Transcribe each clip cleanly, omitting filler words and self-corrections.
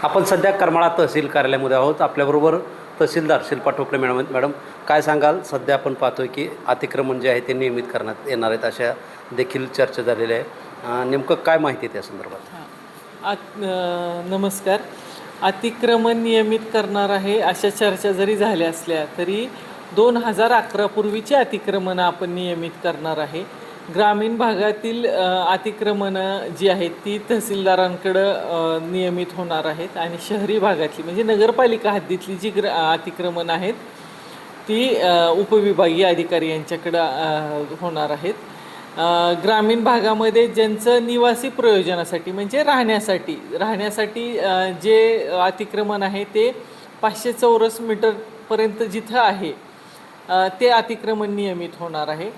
आपण सध्या करमाळा तहसील कार्यालयामध्ये आहोत. आपल्याबरोबर तहसीलदार शिल्पा ठोकळे मॅडम. मॅडम काय सांगाल? सध्या आपण पाहतोय की अतिक्रमण जे आहे ते नियमित करण्यात येणार आहेत, अशा देखील चर्चा झालेल्या आहे. नेमकं काय माहिती आहे त्या संदर्भात? नमस्कार. अतिक्रमण नियमित करणार आहे अशा चर्चा जरी झाल्या असल्या तरी 2011 पूर्वीचे अतिक्रमणं आपण नियमित करणार आहे. ग्रामीण भागातील अतिक्रमणं जी आहेत ती तहसीलदारांकडं नियमित होणार आहेत आणि शहरी भागातली म्हणजे नगरपालिका हद्दीतली जी अतिक्रमणं आहेत ती उपविभागीय अधिकारी यांच्याकडं होणार आहेत. ग्रामीण भागामध्ये ज्यांचं निवासी प्रयोजनासाठी म्हणजे राहण्यासाठी जे अतिक्रमण आहे ते 500 चौरस मीटरपर्यंत जिथं आहे ते अतिक्रमण नियमित होणार आहे.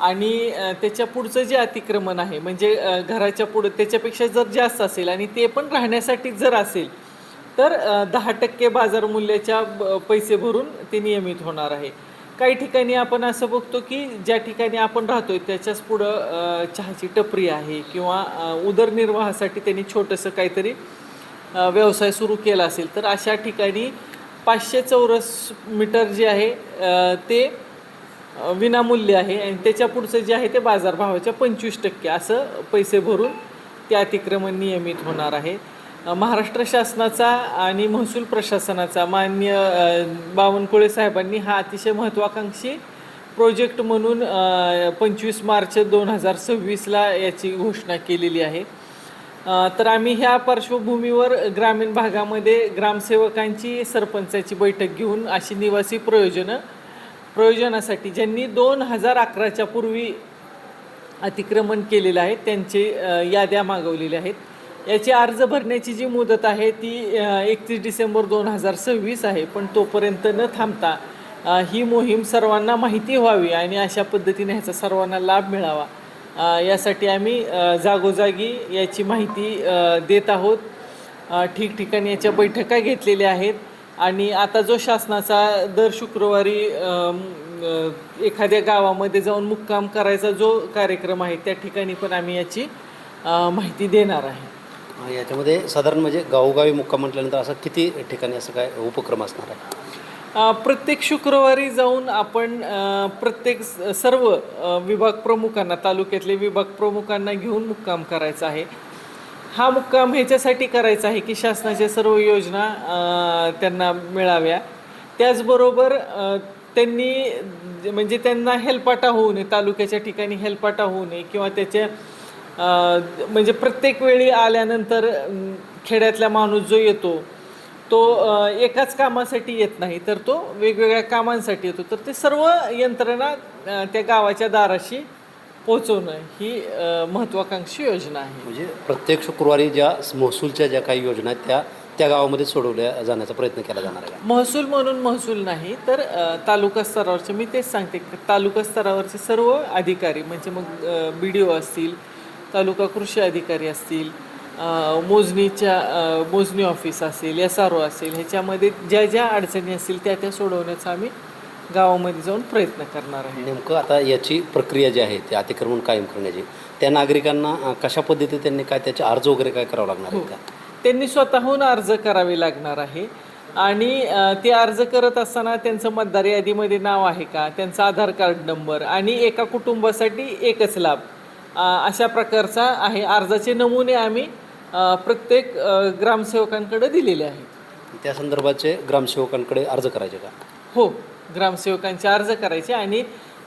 आणि त्याच्या पुढचं जे अतिक्रमण आहे म्हणजे घराच्या पुढं त्याच्यापेक्षा जर जास्त असेल आणि ते पण राहण्यासाठी जर असेल तर 10% बाजार मूल्याच्या पैसे भरून ते नियमित होणार आहे. काही ठिकाणी आपण असं बघतो की ज्या ठिकाणी आपण राहतोय त्याच्याच पुढं चहाची टपरी आहे किंवा उदरनिर्वाहासाठी त्यांनी छोटंसं काहीतरी व्यवसाय सुरू केला असेल तर अशा ठिकाणी 500 चौरस मीटर जे आहे ते विनामूल्य आहे आणि त्याच्या पुढचं जे आहे ते बाजारभावाच्या 25% असं पैसे भरून ते अतिक्रमण नियमित होणार आहे. महाराष्ट्र शासनाचा आणि महसूल प्रशासनाचा माननीय बावनकुळे साहेबांनी हा अतिशय महत्त्वाकांक्षी प्रोजेक्ट म्हणून 25 मार्च 2026ला याची घोषणा केलेली आहे. तर आम्ही ह्या पार्श्वभूमीवर ग्रामीण भागामध्ये ग्रामसेवकांची सरपंचाची बैठक घेऊन अशी निवासी प्रयोजनासाठी ज्यांनी 2011च्या पूर्वी अतिक्रमण केलेलं आहे त्यांचे याद्या मागवलेल्या आहेत. याची अर्ज भरण्याची जी मुदत आहे ती 31 डिसेंबर 2026 आहे. पण तोपर्यंत न थांबता ही मोहीम सर्वांना माहिती व्हावी आणि अशा पद्धतीने ह्याचा सर्वांना लाभ मिळावा यासाठी आम्ही जागोजागी याची माहिती देत आहोत. ठिकठिकाणी याच्या बैठका घेतलेल्या आहेत आणि आता जो शासनाचा दर शुक्रवारी एखाद्या गावामध्ये जाऊन मुक्काम करायचा जो कार्यक्रम आहे त्या ठिकाणी पण आम्ही याची माहिती देणार आहे. याच्यामध्ये साधारण म्हणजे गावोगावी मुक्काम म्हटल्यानंतर असं किती ठिकाणी असं काय उपक्रम असणार आहे? प्रत्येक शुक्रवारी जाऊन आपण सर्व विभाग प्रमुखांना तालुक्यातले विभाग प्रमुखांना घेऊन मुक्काम करायचा आहे. हा मुक्काम ह्याच्यासाठी करायचा आहे की शासनाच्या सर्व योजना त्यांना मिळाव्या. त्याचबरोबर त्यांना हेलपाटा होऊ नये, तालुक्याच्या ठिकाणी हेलपाटा होऊ नये किंवा त्याच्या म्हणजे प्रत्येक वेळी आल्यानंतर खेड्यातला माणूस जो येतो तो एकाच कामासाठी येत नाही तर तो वेगवेगळ्या कामांसाठी येतो. तर ते सर्व यंत्रणा त्या गावाच्या दाराशी पोहोचवणं ही महत्त्वाकांक्षी योजना आहे. म्हणजे प्रत्येक शुक्रवारी ज्या महसूलच्या ज्या काही योजना आहेत त्या गावामध्ये सोडवल्या जाण्याचा प्रयत्न केला जाणार आहे. महसूल म्हणून महसूल नाही तर तालुका स्तरावरचे मी तेच सांगते तालुका स्तरावरचे सर्व अधिकारी म्हणजे मग BDO असतील, तालुका कृषी अधिकारी असतील, मोजणी ऑफिस असेल, SRO असेल, ह्याच्यामध्ये ज्या ज्या अडचणी असतील त्या सोडवण्याचा आम्ही गावामध्ये जाऊन प्रयत्न करणार आहे. नेमकं आता याची प्रक्रिया जी आहे ते अतिक्रमण कायम करण्याची त्या नागरिकांना कशा पद्धतीने त्यांनी काय त्याचे अर्ज वगैरे काय करावं लागणार आहे का? त्यांनी स्वतःहून अर्ज करावे लागणार आहे आणि ते अर्ज करत असताना त्यांचं मतदार यादीमध्ये नाव आहे का, त्यांचा आधार कार्ड नंबर आणि एका कुटुंबासाठी एकच लाभ अशा प्रकारचा आहे. अर्जाचे नमुने आम्ही प्रत्येक ग्रामसेवकांकडे दिलेले आहेत. त्या संदर्भाचे ग्रामसेवकांकडे अर्ज करायचे का? हो, ग्रामसेवकांचे अर्ज करायचे आणि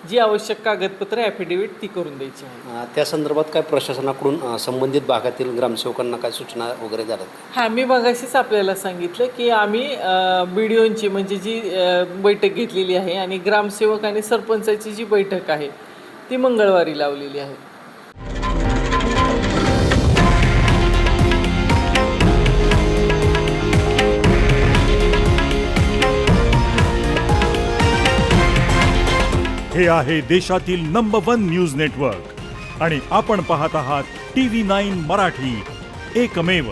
जी आवश्यक कागदपत्र ॲफिडेविट ती करून द्यायची आहे. त्या संदर्भात काय प्रशासनाकडून संबंधित भागातील ग्रामसेवकांना काय सूचना वगैरे झाल्यात? हां, मी मगाशीच आपल्याला सांगितलं की आम्ही BDOंची म्हणजे जी बैठक घेतलेली आहे आणि ग्रामसेवक आणि सरपंचाची जी बैठक आहे ती मंगळवारी लावलेली आहे. हे आहे देशातील नंबर 1 न्यूज नेटवर्क आणि आपण पाहत आहात TV9 मराठी, एकमेव.